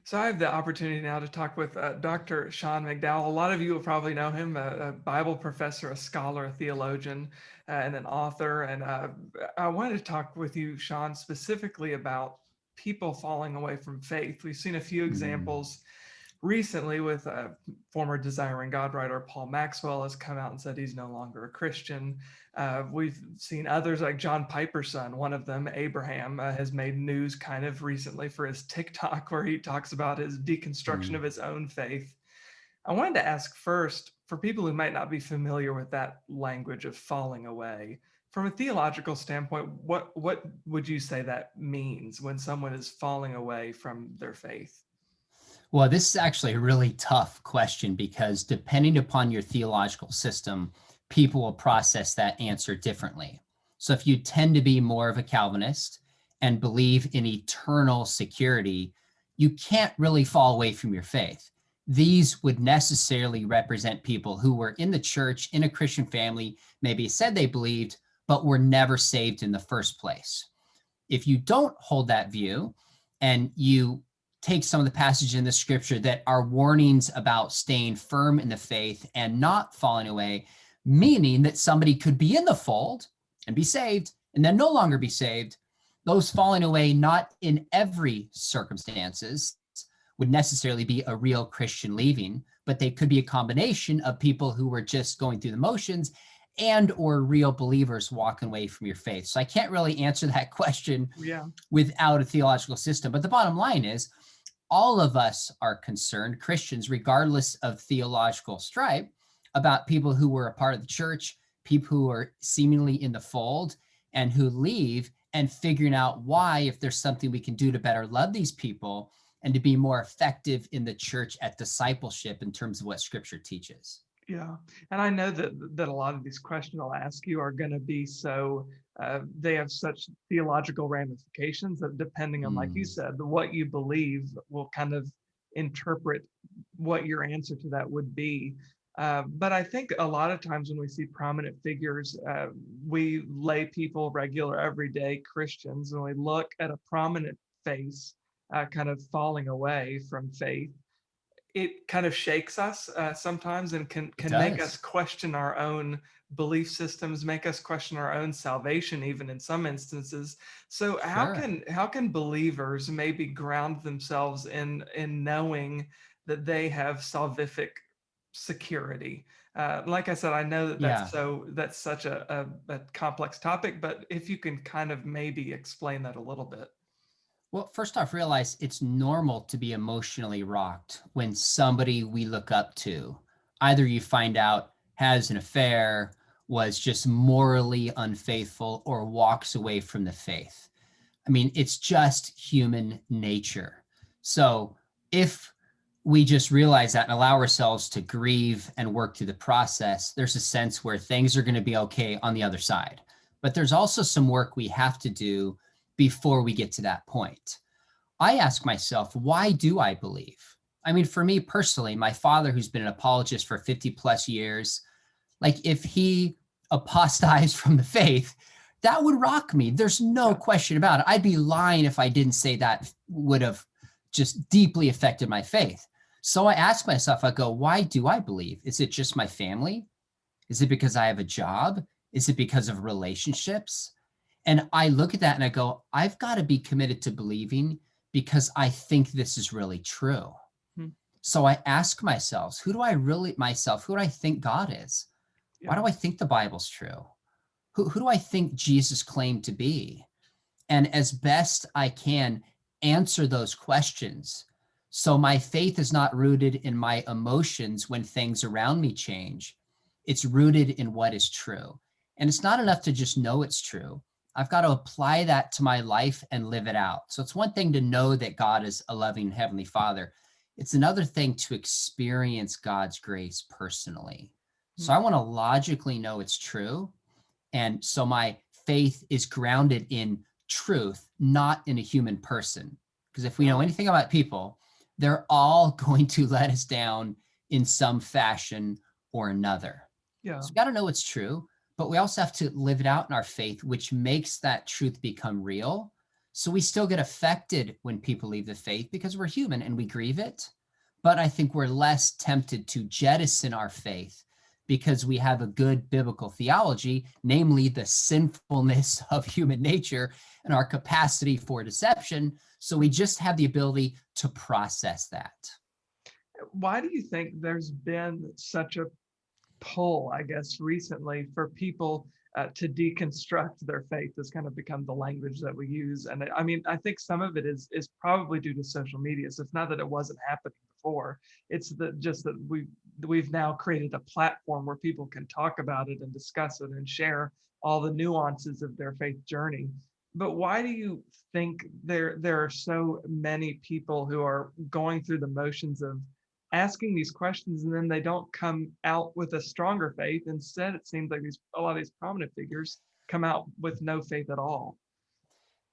So I have the opportunity now to talk with Dr. Sean McDowell. A lot of you will probably know him, a Bible professor, a scholar, a theologian, and an author. And I wanted to talk with you, Sean, specifically about people falling away from faith. We've seen a few Mm, examples recently with former Desiring God writer Paul Maxwell has come out and said he's no longer a Christian. We've seen others like John Piper's son, one of them, Abraham, has made news kind of recently for his TikTok where he talks about his deconstruction mm. of his own faith. I wanted to ask first, for people who might not be familiar with that language of falling away, from a theological standpoint, what would you say that means when someone is falling away from their faith? Well, this is actually a really tough question because depending upon your theological system, people will process that answer differently. So if you tend to be more of a Calvinist and believe in eternal security, you can't really fall away from your faith. These would necessarily represent people who were in the church, in a Christian family, maybe said they believed, but were never saved in the first place. If you don't hold that view and you take some of the passages in the scripture that are warnings about staying firm in the faith and not falling away, meaning that somebody could be in the fold and be saved and then no longer be saved, those falling away not in every circumstances would necessarily be a real Christian leaving, but they could be a combination of people who were just going through the motions and or real believers walking away from your faith. So I can't really answer that question Yeah. without a theological system. But the bottom line is all of us are concerned, Christians, regardless of theological stripe, about people who were a part of the church, people who are seemingly in the fold and who leave, and figuring out why, if there's something we can do to better love these people and to be more effective in the church at discipleship in terms of what scripture teaches. Yeah, and I know that a lot of these questions I'll ask you are going to be so they have such theological ramifications that depending on, like you Mm, said, what you believe will kind of interpret what your answer to that would be. But I think a lot of times when we see prominent figures, we lay people, regular, everyday Christians, when we look at a prominent face kind of falling away from faith, it kind of shakes us sometimes and can it can make us does. question our own belief systems, make us question our own salvation, even in some instances. So Sure. how can believers maybe ground themselves in knowing that they have salvific security? Like I said, I know that Yeah. that's such a complex topic, but if you can kind of maybe explain that a little bit. Well, first off, realize it's normal to be emotionally rocked when somebody we look up to, either you find out has an affair, was just morally unfaithful, or walks away from the faith. I mean, it's just human nature. So if we just realize that and allow ourselves to grieve and work through the process, there's a sense where things are going to be okay on the other side. But there's also some work we have to do before we get to that point. I ask myself, why do I believe? I mean, for me personally, my father, who's been an apologist for 50 plus years, like if he apostatized from the faith, that would rock me. There's no Yeah. question about it. I'd be lying if I didn't say that would have just deeply affected my faith. So I ask myself, I go, why do I believe? Is it just my family? Is it because I have a job? Is it because of relationships? And I look at that and I go, I've got to be committed to believing because I think this is really true. Hmm. So I ask myself, who do I think God is? Why Yeah. do I think the Bible's true? Who do I think Jesus claimed to be? And as best I can, answer those questions. So my faith is not rooted in my emotions when things around me change. It's rooted in what is true. And it's not enough to just know it's true. I've got to apply that to my life and live it out. So it's one thing to know that God is a loving Heavenly Father. It's another thing to experience God's grace personally. Hmm. So I want to logically know it's true. And so my faith is grounded in truth, not in a human person. Because if we Yeah. know anything about people, they're all going to let us down in some fashion or another. Yeah. So we got to know it's true, but we also have to live it out in our faith, which makes that truth become real. So we still get affected when people leave the faith because we're human and we grieve it. But I think we're less tempted to jettison our faith because we have a good biblical theology, namely the sinfulness of human nature and our capacity for deception. So we just have the ability to process that. Why do you think there's been such a pull, I guess, recently for people to deconstruct their faith has kind of become the language that we use? And I mean, I think some of it is probably due to social media. So it's not that it wasn't happening before. It's just that we've now created a platform where people can talk about it and discuss it and share all the nuances of their faith journey. But why do you think there are so many people who are going through the motions of asking these questions and then they don't come out with a stronger faith? Instead, it seems like a lot of these prominent figures come out with no faith at all.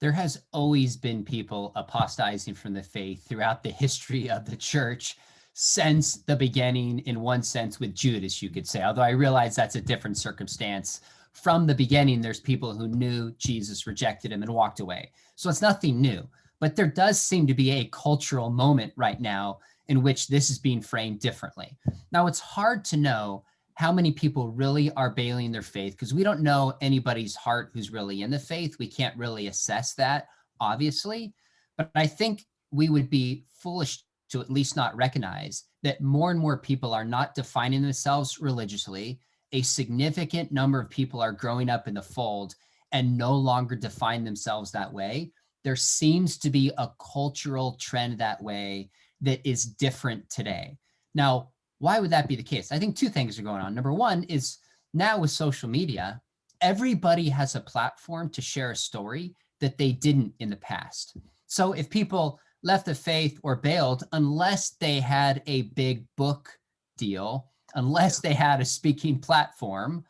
There has always been people apostatizing from the faith throughout the history of the church since the beginning, in one sense, with Judas, you could say, although I realize that's a different circumstance. From the beginning, there's people who knew Jesus, rejected him, and walked away. So it's nothing new. But there does seem to be a cultural moment right now in which this is being framed differently. Now, it's hard to know how many people really are bailing their faith because we don't know anybody's heart who's really in the faith. We can't really assess that, obviously. But I think we would be foolish to at least not recognize that more and more people are not defining themselves religiously. A significant number of people are growing up in the fold and no longer define themselves that way. There seems to be a cultural trend that way that is different today. Now, why would that be the case? I think two things are going on. Number one is now with social media, everybody has a platform to share a story that they didn't in the past. So if people left the faith or bailed, unless they had a big book deal, unless they had a speaking platform,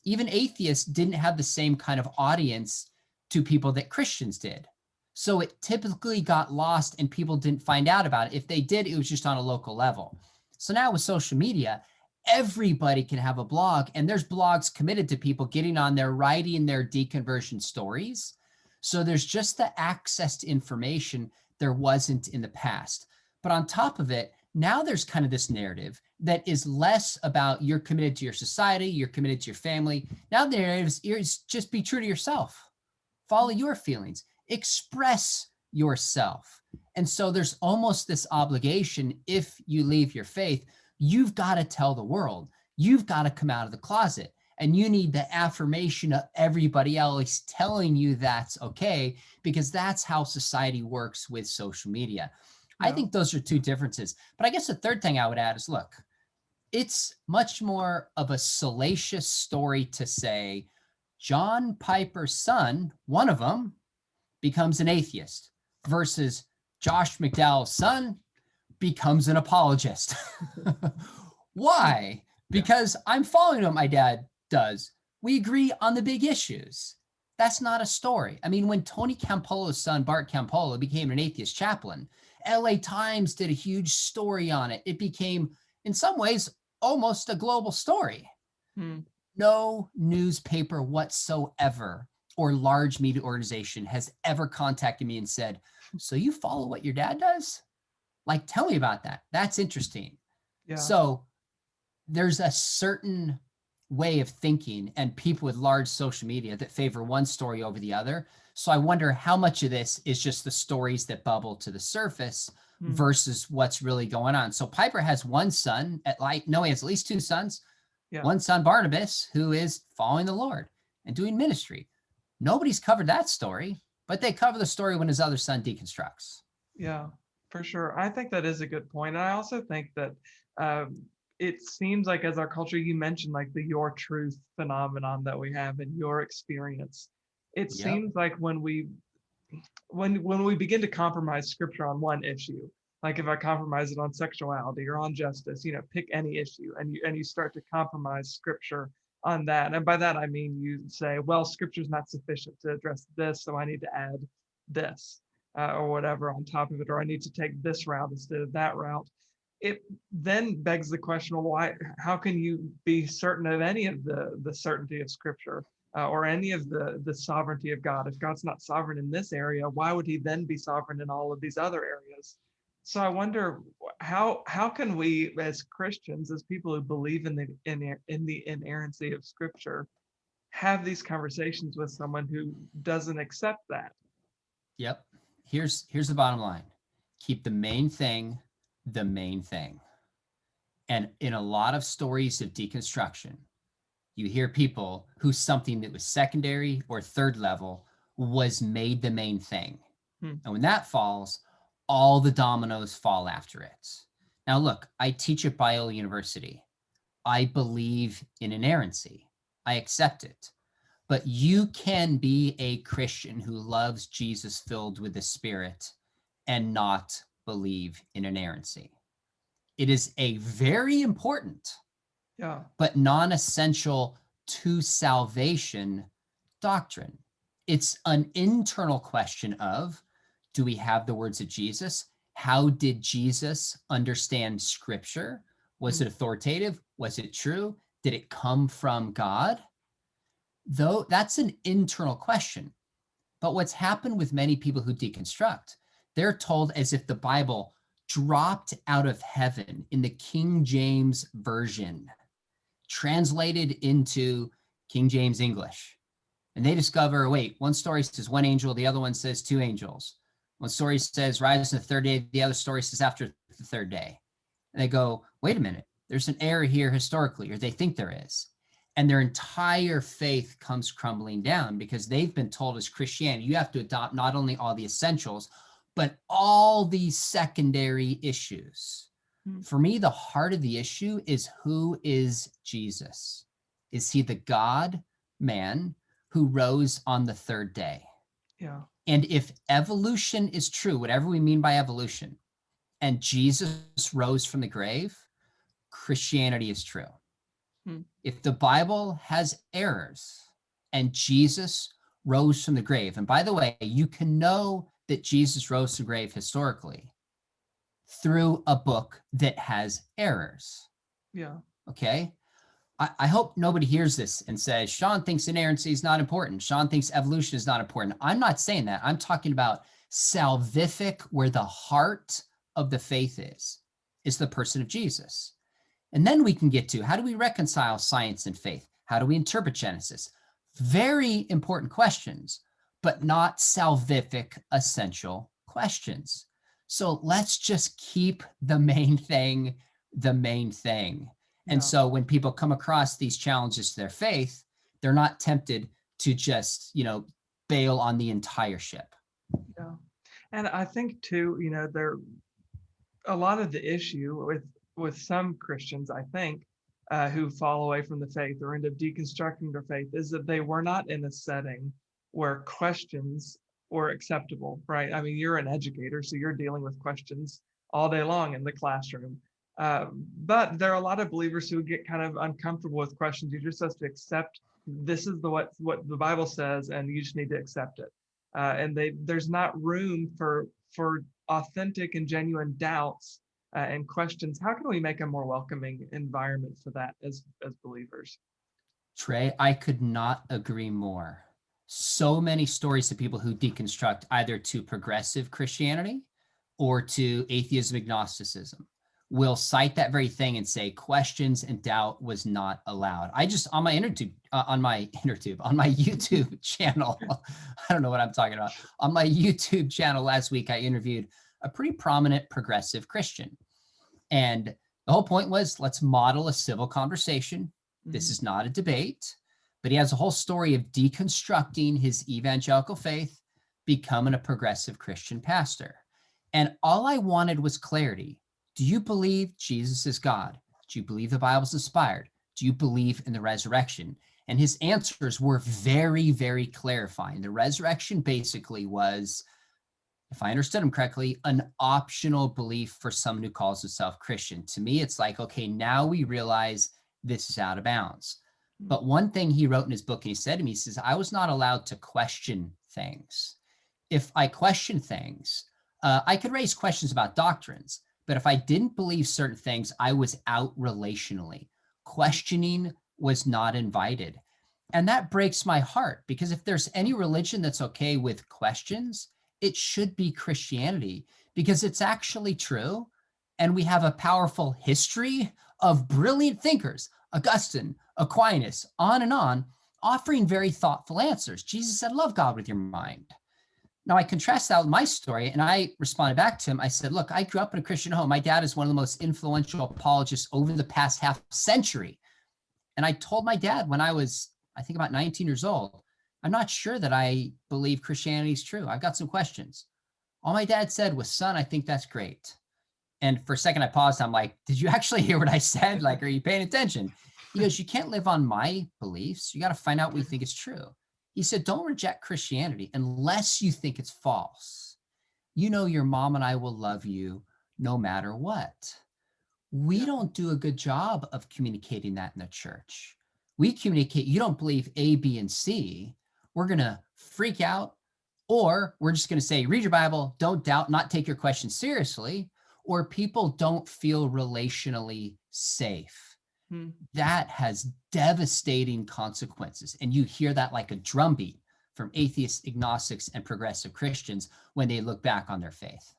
even atheists didn't have the same kind of audience to people that Christians did. So it typically got lost and people didn't find out about it. If they did, it was just on a local level. So now with social media, everybody can have a blog, and there's blogs committed to people getting on there, writing their deconversion stories. So there's just the access to information there wasn't in the past. But on top of it, now there's kind of this narrative that is less about you're committed to your society, you're committed to your family. Now the narrative is just be true to yourself, follow your feelings, express yourself. And so there's almost this obligation, if you leave your faith, you've got to tell the world, you've got to come out of the closet, and you need the affirmation of everybody else telling you that's okay, because that's how society works with social media. I think those are two differences. But I guess the third thing I would add is, look, it's much more of a salacious story to say John Piper's son, one of them, becomes an atheist versus Josh McDowell's son becomes an apologist. Why? Because I'm following what my dad does. We agree on the big issues. That's not a story. I mean, when Tony Campolo's son, Bart Campolo, became an atheist chaplain, LA Times did a huge story on it. It became, in some ways, almost a global story. No newspaper whatsoever or large media organization has ever contacted me and said, so you follow what your dad does? Like, tell me about that. That's interesting. Yeah. So there's a certain way of thinking and people with large social media that favor one story over the other. So I wonder how much of this is just the stories that bubble to the surface versus what's really going on. So Piper has one son he has at least two sons. Yeah. One son, Barnabas, who is following the Lord and doing ministry. Nobody's covered that story, but they cover the story when his other son deconstructs. Yeah, for sure. I think that is a good point. And I also think that it seems like, as our culture, you mentioned like the your truth phenomenon that we have in your experience. It seems like when we begin to compromise scripture on one issue, like if I compromise it on sexuality or on justice, pick any issue, and you start to compromise scripture on that. And by that, I mean, you say, well, scripture is not sufficient to address this, so I need to add this or whatever on top of it, or I need to take this route instead of that route. It then begs the question, well, how can you be certain of any of the certainty of scripture or any of the sovereignty of God. If God's not sovereign in this area, why would he then be sovereign in all of these other areas? So I wonder how can we as Christians, as people who believe in the inerrancy of Scripture, have these conversations with someone who doesn't accept that? Yep. Here's the bottom line. Keep the main thing the main thing. And in a lot of stories of deconstruction, you hear people who something that was secondary or third level was made the main thing. And when that falls, all the dominoes fall after it. Now, look, I teach at Biola University. I believe in inerrancy. I accept it. But you can be a Christian who loves Jesus filled with the Spirit and not believe in inerrancy. It is a very important, Yeah. but non-essential to salvation doctrine. It's an internal question of, do we have the words of Jesus? How did Jesus understand Scripture? Was it authoritative? Was it true? Did it come from God? Though that's an internal question. But what's happened with many people who deconstruct, they're told as if the Bible dropped out of heaven in the King James Version, translated into King James English. And they discover, wait, one story says one angel, the other one says two angels. One story says rise on the third day, the other story says after the third day. And they go, wait a minute, there's an error here historically, or they think there is. And their entire faith comes crumbling down because they've been told as Christianity, you have to adopt not only all the essentials, but all these secondary issues. For me, the heart of the issue is, who is Jesus? Is he the God man who rose on the third day? Yeah. And if evolution is true, whatever we mean by evolution, and Jesus rose from the grave, Christianity is true. If the Bible has errors and Jesus rose from the grave, and by the way, you can know that Jesus rose from the grave historically through a book that has errors. Yeah. Okay. I hope nobody hears this and says, Sean thinks inerrancy is not important. Sean thinks evolution is not important. I'm not saying that. I'm talking about salvific, where the heart of the faith is the person of Jesus. And then we can get to, how do we reconcile science and faith? How do we interpret Genesis? Very important questions, but not salvific essential questions. So let's just keep the main thing the main thing. And so when people come across these challenges to their faith, they're not tempted to just, bail on the entire ship. Yeah. And I think too, there a lot of the issue with some Christians, I think, who fall away from the faith or end up deconstructing their faith, is that they were not in a setting where questions were acceptable, right? I mean, you're an educator, so you're dealing with questions all day long in the classroom. But there are a lot of believers who get kind of uncomfortable with questions. You just have to accept this is what the Bible says, and you just need to accept it. And there's not room for authentic and genuine doubts and questions. How can we make a more welcoming environment for that as believers? Trey, I could not agree more. So many stories of people who deconstruct either to progressive Christianity or to atheism, agnosticism, will cite that very thing and say questions and doubt was not allowed. I just, on my YouTube channel, I don't know what I'm talking about. On my YouTube channel last week, I interviewed a pretty prominent progressive Christian. And the whole point was, let's model a civil conversation. This is not a debate, but he has a whole story of deconstructing his evangelical faith, becoming a progressive Christian pastor. And all I wanted was clarity. Do you believe Jesus is God? Do you believe the Bible's inspired? Do you believe in the resurrection? And his answers were very, very clarifying. The resurrection basically was, if I understood him correctly, an optional belief for someone who calls himself Christian. To me, it's like, okay, now we realize this is out of bounds. But one thing he wrote in his book, and he said to me, he says, I was not allowed to question things. If I question things, I could raise questions about doctrines, but if I didn't believe certain things, I was out relationally. Questioning was not invited. And that breaks my heart, because if there's any religion that's okay with questions, it should be Christianity, because it's actually true. And we have a powerful history of brilliant thinkers, Augustine, Aquinas, on and on, offering very thoughtful answers. Jesus said, love God with your mind. Now, I contrast that with my story, and I responded back to him. I said, look, I grew up in a Christian home. My dad is one of the most influential apologists over the past half century. And I told my dad when I was, I think, about 19 years old, I'm not sure that I believe Christianity is true. I've got some questions. All my dad said was, son, I think that's great. And for a second, I paused. I'm like, did you actually hear what I said? Like, are you paying attention? He goes, you can't live on my beliefs. You got to find out what you think is true. He said, don't reject Christianity unless you think it's false. You know, your mom and I will love you no matter what. We don't do a good job of communicating that in the church. We communicate, you don't believe A, B, and C. We're going to freak out, or we're just going to say, read your Bible, don't doubt, not take your questions seriously, or people don't feel relationally safe. That has devastating consequences. And you hear that like a drumbeat from atheists, agnostics, and progressive Christians when they look back on their faith.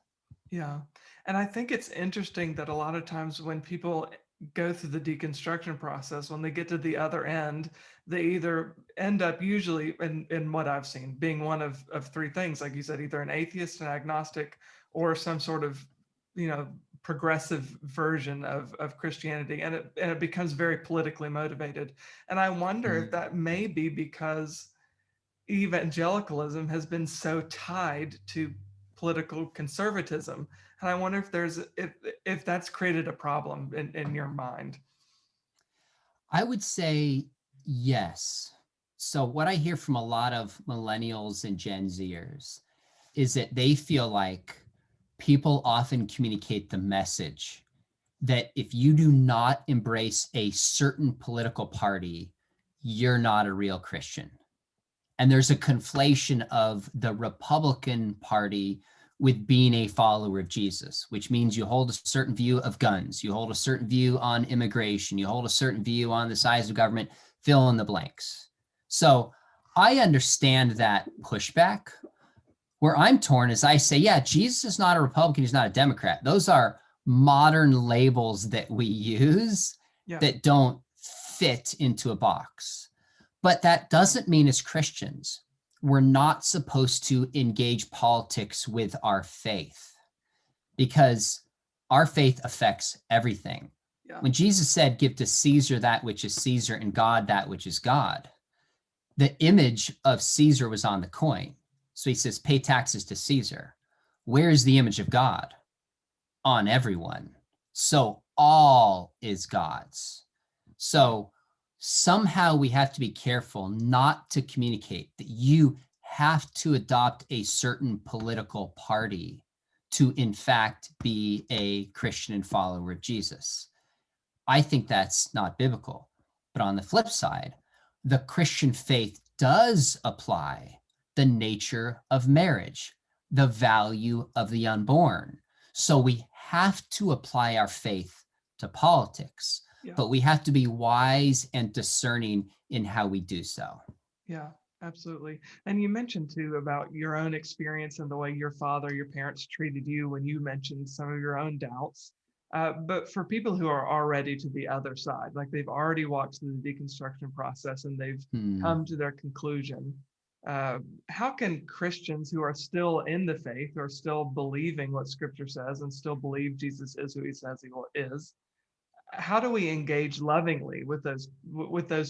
Yeah. And I think it's interesting that a lot of times when people go through the deconstruction process, when they get to the other end, they either end up usually in what I've seen being one of three things, like you said, either an atheist, an agnostic, or some sort of, progressive version of Christianity. And it becomes very politically motivated. And I wonder if that may be because evangelicalism has been so tied to political conservatism. And I wonder if that's created a problem in your mind. I would say yes. So what I hear from a lot of millennials and Gen Zers is that they feel like people often communicate the message that if you do not embrace a certain political party, you're not a real Christian. And there's a conflation of the Republican Party with being a follower of Jesus, which means you hold a certain view of guns, you hold a certain view on immigration, you hold a certain view on the size of government, fill in the blanks. So I understand that pushback. Where I'm torn is I say, yeah, Jesus is not a Republican, he's not a Democrat. Those are modern labels that we use that don't fit into a box. But that doesn't mean as Christians, we're not supposed to engage politics with our faith, because our faith affects everything. Yeah. When Jesus said, give to Caesar that which is Caesar and God that which is God, the image of Caesar was on the coin. So he says, pay taxes to Caesar. Where is the image of God? On everyone. So all is God's. So somehow we have to be careful not to communicate that you have to adopt a certain political party to, in fact, be a Christian and follower of Jesus. I think that's not biblical. But on the flip side, the Christian faith does apply the nature of marriage, the value of the unborn. So we have to apply our faith to politics, but we have to be wise and discerning in how we do so. Yeah, absolutely. And you mentioned too about your own experience and the way your father, your parents treated you when you mentioned some of your own doubts. But for people who are already to the other side, like they've already walked through the deconstruction process and they've come to their conclusion, how can Christians who are still in the faith, or still believing what Scripture says and still believe Jesus is who he says he is, how do we engage lovingly with those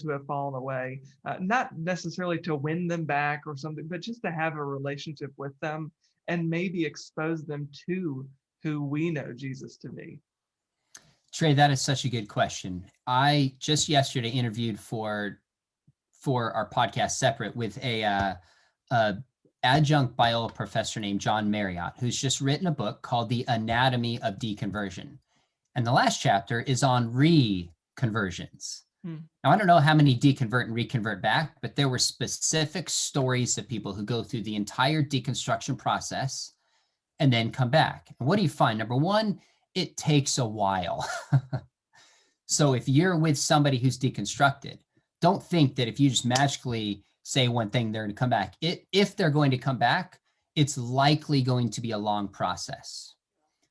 who have fallen away? Not necessarily to win them back or something, but just to have a relationship with them and maybe expose them to who we know Jesus to be. Trey, that is such a good question. I just yesterday interviewed for our podcast Separate with a adjunct Biola professor named John Marriott, who's just written a book called The Anatomy of Deconversion. And the last chapter is on reconversions. Now, I don't know how many deconvert and reconvert back, but there were specific stories of people who go through the entire deconstruction process and then come back. And what do you find? Number one, it takes a while. So if you're with somebody who's deconstructed, don't think that if you just magically say one thing, they're going to come back. If they're going to come back, it's likely going to be a long process.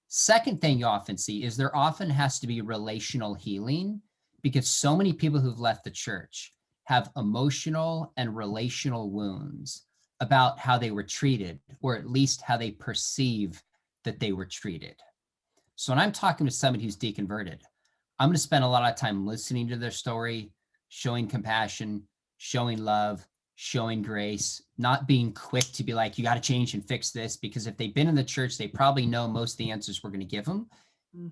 Second thing you often see is there often has to be relational healing, because so many people who've left the church have emotional and relational wounds about how they were treated, or at least how they perceive that they were treated. So when I'm talking to somebody who's deconverted, I'm going to spend a lot of time listening to their story, showing compassion, showing love, showing grace, not being quick to be like, you got to change and fix this, because if they've been in the church, they probably know most of the answers we're going to give them,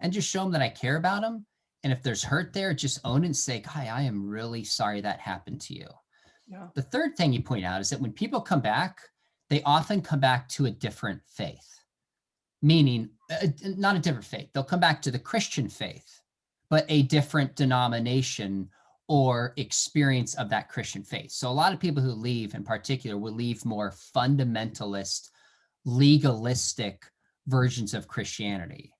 and just show them that I care about them. And if there's hurt there, just own it and say, hi, I am really sorry that happened to you. Yeah. The third thing you point out is that when people come back, they often come back to a different faith, meaning not a different faith. They'll come back to the Christian faith, but a different denomination or experience of that Christian faith. So a lot of people who leave in particular will leave more fundamentalist, legalistic versions of Christianity.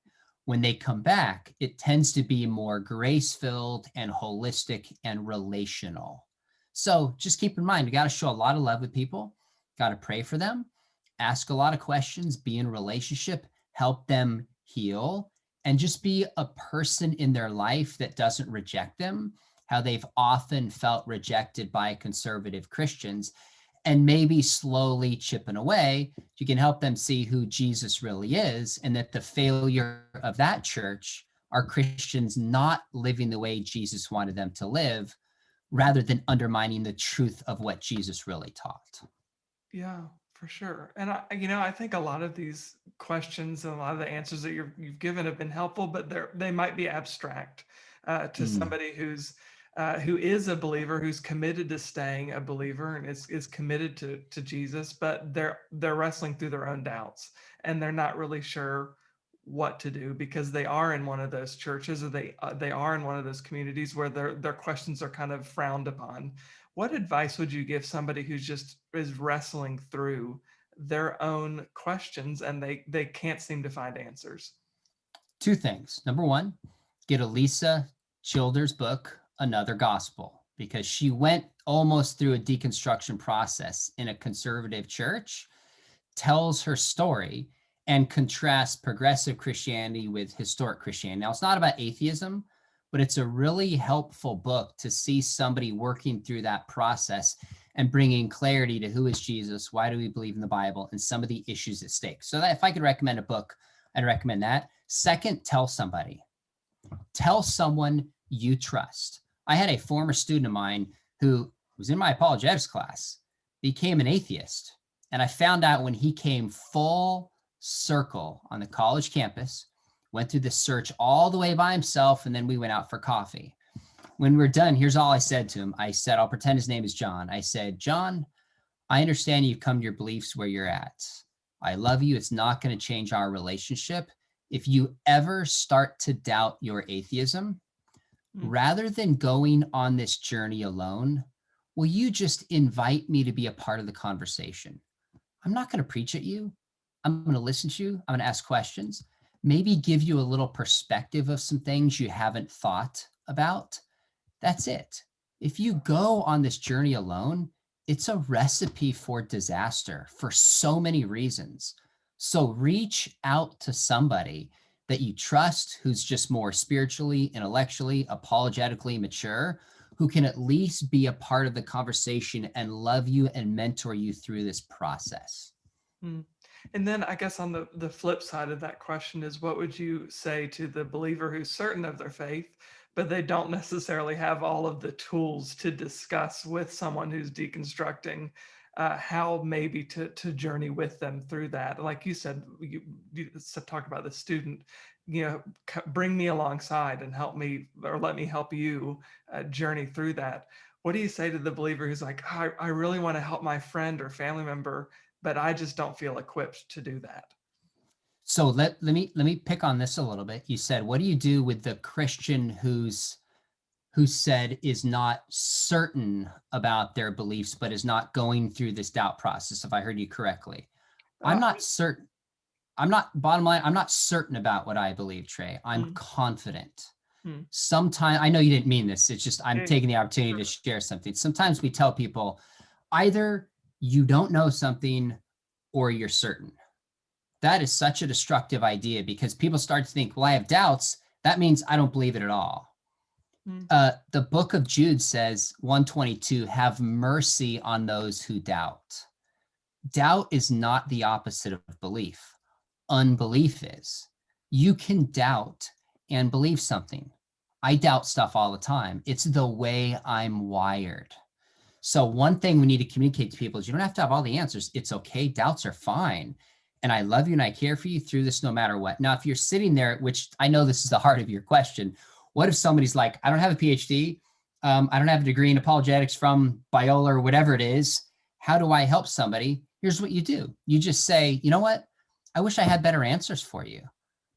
When they come back, it tends to be more grace-filled and holistic and relational. So just keep in mind, you got to show a lot of love with people, got to pray for them, ask a lot of questions, be in relationship, help them heal, and just be a person in their life that doesn't reject them, how they've often felt rejected by conservative Christians, and maybe slowly chipping away, you can help them see who Jesus really is, and that the failure of that church are Christians not living the way Jesus wanted them to live, rather than undermining the truth of what Jesus really taught. Yeah, for sure. And I think a lot of these questions and a lot of the answers that you've given have been helpful, but they might be abstract to somebody who is a believer, who's committed to staying a believer and is committed to Jesus, but they're wrestling through their own doubts, and they're not really sure what to do because they are in one of those churches, or they are in one of those communities where their questions are kind of frowned upon. What advice would you give somebody who's just is wrestling through their own questions and they can't seem to find answers? Two things. Number one, get a Lisa Childers book, Another Gospel, because she went almost through a deconstruction process in a conservative church, tells her story, and contrasts progressive Christianity with historic Christianity. Now, it's not about atheism, but it's a really helpful book to see somebody working through that process and bringing clarity to who is Jesus, why do we believe in the Bible, and some of the issues at stake. So that if I could recommend a book, I'd recommend that. Second, tell somebody. Tell someone you trust. I had a former student of mine who was in my apologetics class, became an atheist. And I found out when he came full circle on the college campus, went through the search all the way by himself, and then we went out for coffee. When we were done, here's all I said to him. I said, I'll pretend his name is John. I said, John, I understand you've come to your beliefs where you're at. I love you. It's not going to change our relationship. If you ever start to doubt your atheism, rather than going on this journey alone, will you just invite me to be a part of the conversation? I'm not going to preach at you. I'm going to listen to you. I'm going to ask questions, maybe give you a little perspective of some things you haven't thought about. That's it. If you go on this journey alone, it's a recipe for disaster for so many reasons. So reach out to somebody that you trust, who's just more spiritually, intellectually, apologetically mature, who can at least be a part of the conversation and love you and mentor you through this process. And then I guess on the flip side of that question is, what would you say to the believer who's certain of their faith, but they don't necessarily have all of the tools to discuss with someone who's deconstructing how maybe to journey with them through that? Like you said, you talk about the student, bring me alongside and help me, or let me help you journey through that. What do you say to the believer who's like, oh, I really want to help my friend or family member, but I just don't feel equipped to do that? So let me pick on this a little bit. You said, what do you do with the Christian who said is not certain about their beliefs, but is not going through this doubt process, if I heard you correctly? I'm not certain. Bottom line, I'm not certain about what I believe, Trey. I'm confident. Hmm. Sometimes, I know you didn't mean this, it's just I'm Yeah, taking the opportunity to share something. Sometimes we tell people either you don't know something or you're certain. That is such a destructive idea because people start to think, well, I have doubts. That means I don't believe it at all. hmm. The book of Jude says, 122, have mercy on those who doubt. Doubt is not the opposite of belief. Unbelief is. You can doubt and believe something. I doubt stuff all the time. It's the way I'm wired. So one thing we need to communicate to people is you don't have to have all the answers. It's okay. Doubts are fine. And I love you and I care for you through this no matter what. Now, if you're sitting there, which I know this is the heart of your question, what if somebody's like, I don't have a PhD. I don't have a degree in apologetics from Biola or whatever it is. How do I help somebody? Here's what you do. You just say, you know what? I wish I had better answers for you,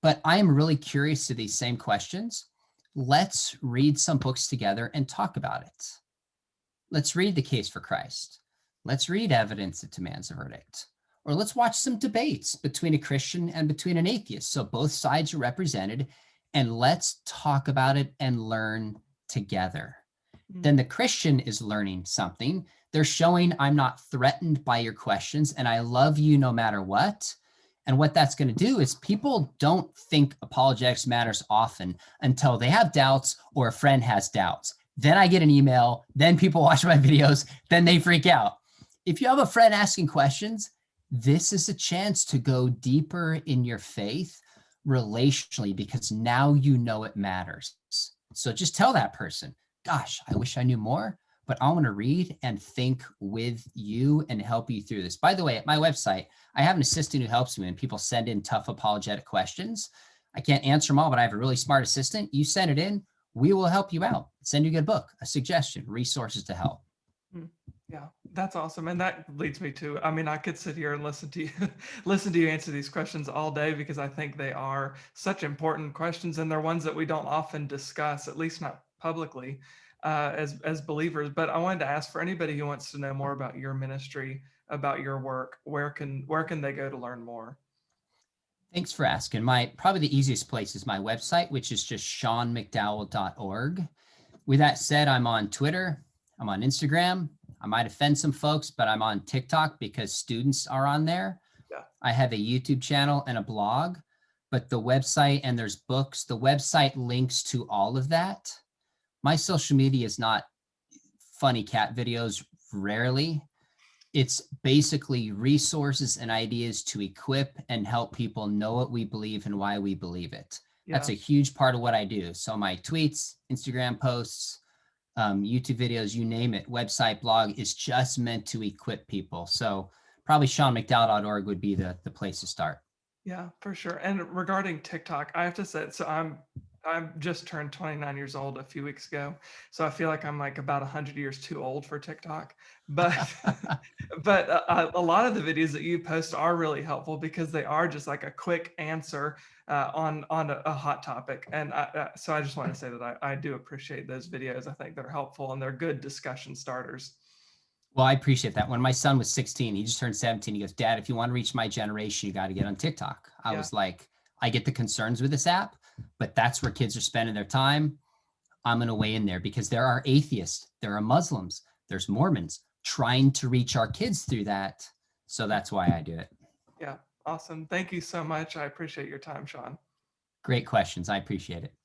but I am really curious to these same questions. Let's read some books together and talk about it. Let's read The Case for Christ. Let's read Evidence That Demands a Verdict. Or let's watch some debates between a Christian and between an atheist. So both sides are represented, and let's talk about it and learn together. Hmm. Then the Christian is learning something. They're showing I'm not threatened by your questions and I love you no matter what. And what that's going to do is people don't think apologetics matters often until they have doubts or a friend has doubts. Then I get an email, then people watch my videos, then they freak out. If you have a friend asking questions, this is a chance to go deeper in your faith relationally because now you know it matters. So just tell that person, gosh, I wish I knew more, but I want to read and think with you and help you through this. By the way, at my website, I have an assistant who helps me when people send in tough apologetic questions. I can't answer them all, but I have a really smart assistant. You send it in, we will help you out. Send you a good book, a suggestion, resources to help. Hmm. Yeah, that's awesome. And that leads me to, I mean, I could sit here and listen to you, listen to you answer these questions all day because I think they are such important questions and they're ones that we don't often discuss, at least not publicly, as believers. But I wanted to ask for anybody who wants to know more about your ministry, about your work, where can they go to learn more? Thanks for asking. Probably the easiest place is my website, which is just seanmcdowell.org. With that said, I'm on Twitter, I'm on Instagram. I might offend some folks, but I'm on TikTok because students are on there. Yeah. I have a YouTube channel and a blog, but the website and there's books. The website links to all of that. My social media is not funny cat videos, rarely. It's basically resources and ideas to equip and help people know what we believe and why we believe it. That's Yeah. a huge part of what I do. So my tweets, Instagram posts, YouTube videos, you name it, website, blog is just meant to equip people. So probably seanmcdowell.org would be the place to start. Yeah, for sure. And regarding TikTok, I have to say, so I'm just turned 29 years old a few weeks ago, so I feel like I'm like about 100 years too old for TikTok. But but a lot of the videos that you post are really helpful because they are just like a quick answer on a hot topic. And so I just want to say that I do appreciate those videos. I think they're helpful and they're good discussion starters. Well, I appreciate that. When my son was 16, he just turned 17. He goes, Dad, if you want to reach my generation, you got to get on TikTok. I Yeah. was like, I get the concerns with this app, but that's where kids are spending their time. I'm going to weigh in there because there are atheists, there are Muslims, there's Mormons trying to reach our kids through that. So that's why I do it. Yeah, awesome. Thank you so much. I appreciate your time, Sean. Great questions. I appreciate it.